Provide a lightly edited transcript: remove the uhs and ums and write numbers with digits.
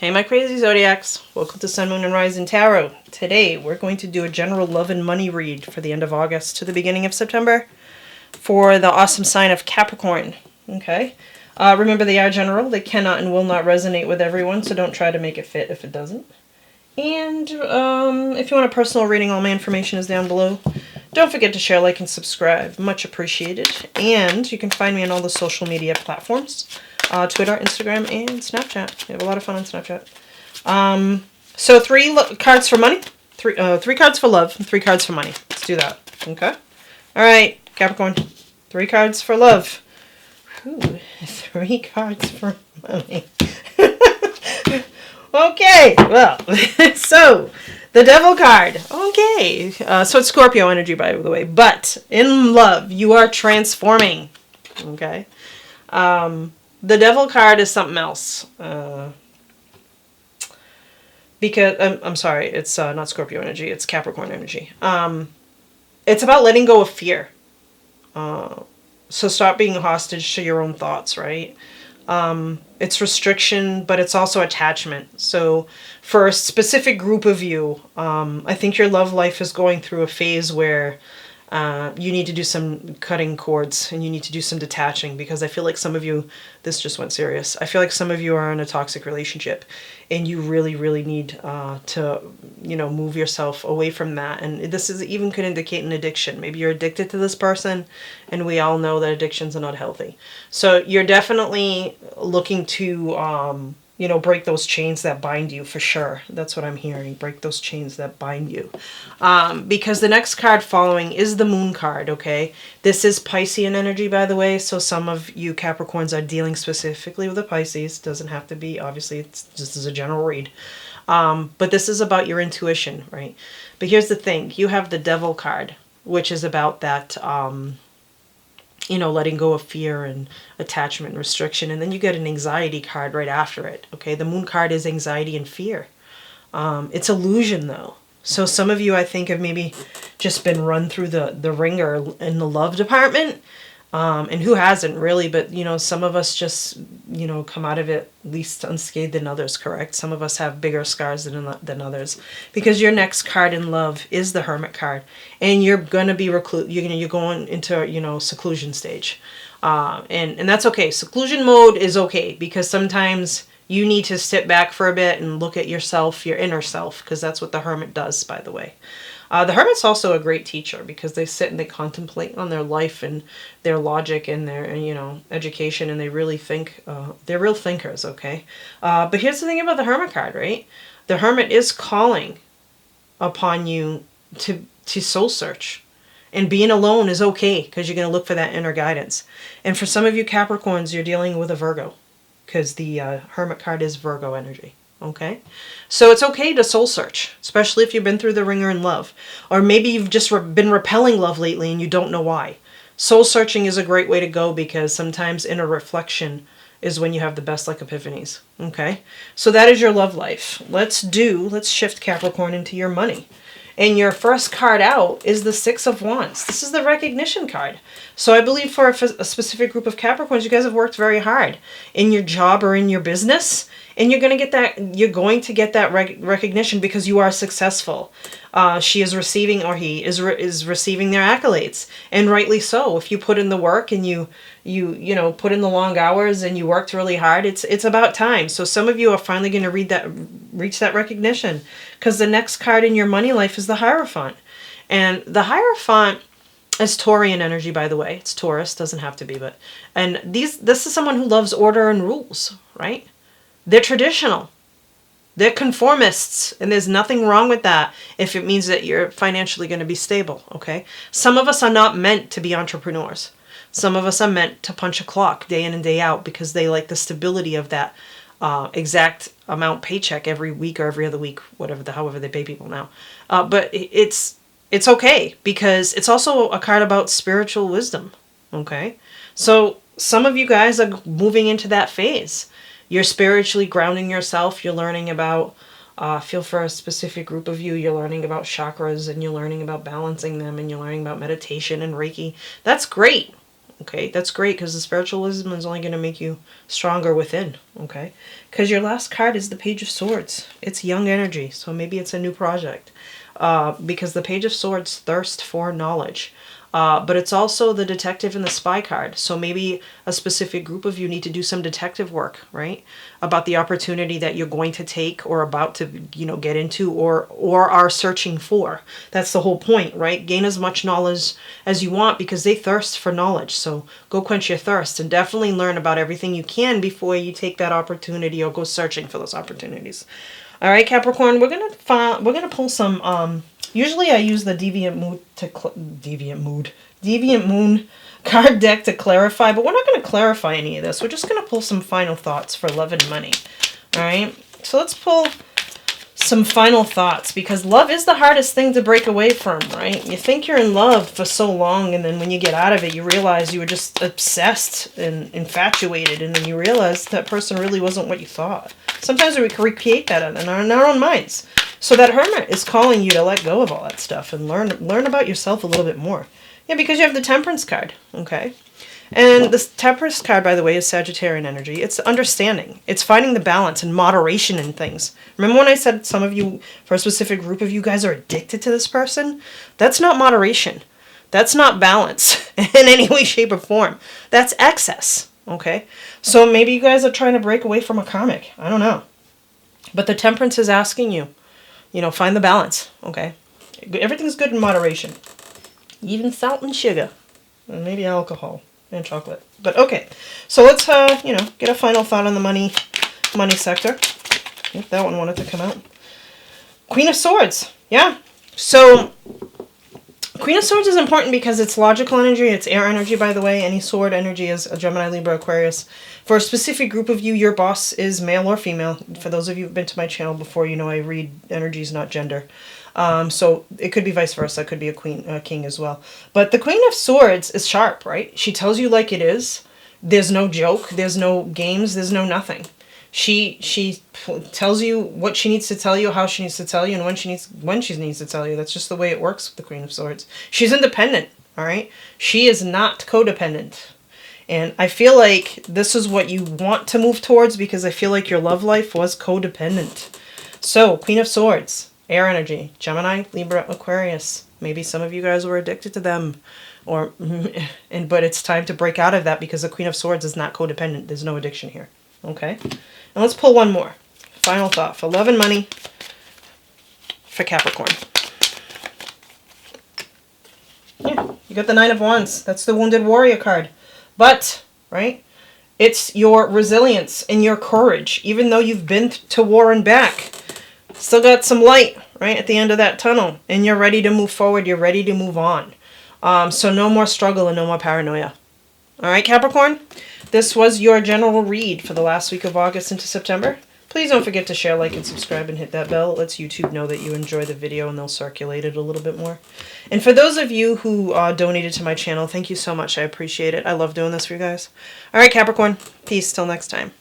Hey my crazy Zodiacs, welcome to Sun, Moon, and Rising Tarot. Today we're going to do a general love and money read for the end of August to the beginning of September for the awesome sign of Capricorn. Okay, remember they are general, they cannot and will not resonate with everyone, so don't try to make it fit if it doesn't. And if you want a personal reading, all my information is down below. Don't forget to share, like, and subscribe. Much appreciated. And you can find me on all the social media platforms. Twitter, Instagram, and Snapchat. We have a lot of fun on Snapchat. So three cards for money. Three cards for love. And 3 cards for money. Let's do that. Okay? Alright, Capricorn. 3 cards for love. Ooh, 3 cards for money. Okay, well, so, the Devil card. Okay, so it's Scorpio energy, by the way. But, in love, you are transforming. Okay? The Devil card is something else. Because, I'm sorry, it's not Scorpio energy, it's Capricorn energy. It's about letting go of fear. So stop being hostage to your own thoughts, right? It's restriction, but it's also attachment. So for a specific group of you, I think your love life is going through a phase where you need to do some cutting cords and you need to do some detaching, because I feel like some of you, this just went serious. I feel like some of you are in a toxic relationship and you really, really need to, you know, move yourself away from that. And this is even could indicate an addiction. Maybe you're addicted to this person, and we all know that addictions are not healthy. So you're definitely looking to, you know, break those chains that bind you, for sure. That's what I'm hearing. Break those chains that bind you. Because the next card following is the Moon card, okay? This is Piscean energy, by the way. So some of you Capricorns are dealing specifically with the Pisces. Doesn't have to be, obviously, it's just as a general read. But this is about your intuition, right? But here's the thing. You have the Devil card, which is about that, you know, letting go of fear and attachment and restriction. And then you get an anxiety card right after it. Okay, the Moon card is anxiety and fear. It's illusion, though. So some of you, I think, have maybe just been run through the ringer in the love department. And who hasn't, really? But, you know, some of us just, you know, come out of it least unscathed than others, correct? Some of us have bigger scars than others. Because your next card in love is the Hermit card. And you're going to be you're going into, you know, seclusion stage. And that's okay. Seclusion mode is okay, because sometimes you need to sit back for a bit and look at yourself, your inner self, because that's what the Hermit does, by the way. The Hermit's also a great teacher, because they sit and they contemplate on their life and their logic and their, you know, education, and they really think, they're real thinkers, okay? But here's the thing about the Hermit card, right? The Hermit is calling upon you to soul search. And being alone is okay, because you're going to look for that inner guidance. And for some of you Capricorns, you're dealing with a Virgo, because the Hermit card is Virgo energy. Okay, so it's okay to soul search, especially if you've been through the ringer in love, or maybe you've just been repelling love lately and you don't know why. Soul searching is a great way to go, because sometimes inner reflection is when you have the best, like, epiphanies. Okay, so that is your love life. Let's shift Capricorn into your money. And your first card out is the 6 of Wands. This is the recognition card. So I believe for a specific group of Capricorns, you guys have worked very hard in your job or in your business. And you're going to get that recognition, because you are successful. She is receiving, or he is receiving their accolades, and rightly so. If you put in the work and you know, put in the long hours and you worked really hard, it's about time. So some of you are finally going to reach that recognition, because the next card in your money life is the Hierophant. And the Hierophant is Taurian energy, by the way. It's Taurus, doesn't have to be, but, and this is someone who loves order and rules, right? They're traditional. They're conformists, and there's nothing wrong with that if it means that you're financially going to be stable, okay? Some of us are not meant to be entrepreneurs. Some of us are meant to punch a clock day in and day out, because they like the stability of that exact amount paycheck every week or every other week, however they pay people now. But it's okay, because it's also a card about spiritual wisdom, okay? So some of you guys are moving into that phase. You're spiritually grounding yourself. You're learning about, feel for a specific group of you, you're learning about chakras, and you're learning about balancing them, and you're learning about meditation and Reiki. That's great. Okay, that's great, because the spiritualism is only going to make you stronger within. Okay, Because your last card is the Page of Swords. It's young energy, so maybe it's a new project. Because the Page of Swords thirst for knowledge. But it's also the detective and the spy card. So maybe a specific group of you need to do some detective work, right? About the opportunity that you're going to take or about to, get into or are searching for. That's the whole point, right? Gain as much knowledge as you want because they thirst for knowledge. So go quench your thirst and definitely learn about everything you can before you take that opportunity or go searching for those opportunities. All right, Capricorn, we're gonna pull some. Usually, I use the Deviant Moon card deck to clarify, but we're not going to clarify any of this. We're just going to pull some final thoughts for love and money. All right, so let's pull some final thoughts because love is the hardest thing to break away from, right? You think you're in love for so long, and then when you get out of it, you realize you were just obsessed and infatuated, and then you realize that person really wasn't what you thought. Sometimes we recreate that in our own minds. So that Hermit is calling you to let go of all that stuff and learn about yourself a little bit more. Yeah, because you have the Temperance card, okay? And this Temperance card, by the way, is Sagittarian energy. It's understanding. It's finding the balance and moderation in things. Remember when I said some of you, for a specific group of you guys, are addicted to this person? That's not moderation. That's not balance in any way, shape, or form. That's excess, okay? So maybe you guys are trying to break away from a karmic. I don't know. But the Temperance is asking you, find the balance, okay? Everything's good in moderation. Even salt and sugar. And maybe alcohol and chocolate. But okay, so let's, get a final thought on the money sector. If that one wanted to come out. Queen of Swords, yeah. So, Queen of Swords is important because it's logical energy, it's air energy, by the way. Any sword energy is a Gemini, Libra, Aquarius. For a specific group of you, your boss is male or female. For those of you who've been to my channel before, I read energies, not gender. So it could be vice versa. It could be a king as well. But the Queen of Swords is sharp, right? She tells you like it is. There's no joke. There's no games. There's no nothing. She tells you what she needs to tell you, how she needs to tell you, and when she needs to tell you. That's just the way it works with the Queen of Swords. She's independent, all right? She is not codependent. And I feel like this is what you want to move towards because I feel like your love life was codependent. So, Queen of Swords, air energy, Gemini, Libra, Aquarius. Maybe some of you guys were addicted to them. But it's time to break out of that because the Queen of Swords is not codependent. There's no addiction here. Okay? And let's pull one more. Final thought for love and money for Capricorn. Yeah, you got the Nine of Wands. That's the Wounded Warrior card. But, right, it's your resilience and your courage. Even though you've been to war and back, still got some light, right, at the end of that tunnel. And you're ready to move forward. You're ready to move on. So no more struggle and no more paranoia. All right, Capricorn? This was your general read for the last week of August into September. Please don't forget to share, like, and subscribe and hit that bell. It lets YouTube know that you enjoy the video and they'll circulate it a little bit more. And for those of you who donated to my channel, thank you so much. I appreciate it. I love doing this for you guys. All right, Capricorn. Peace. Till next time.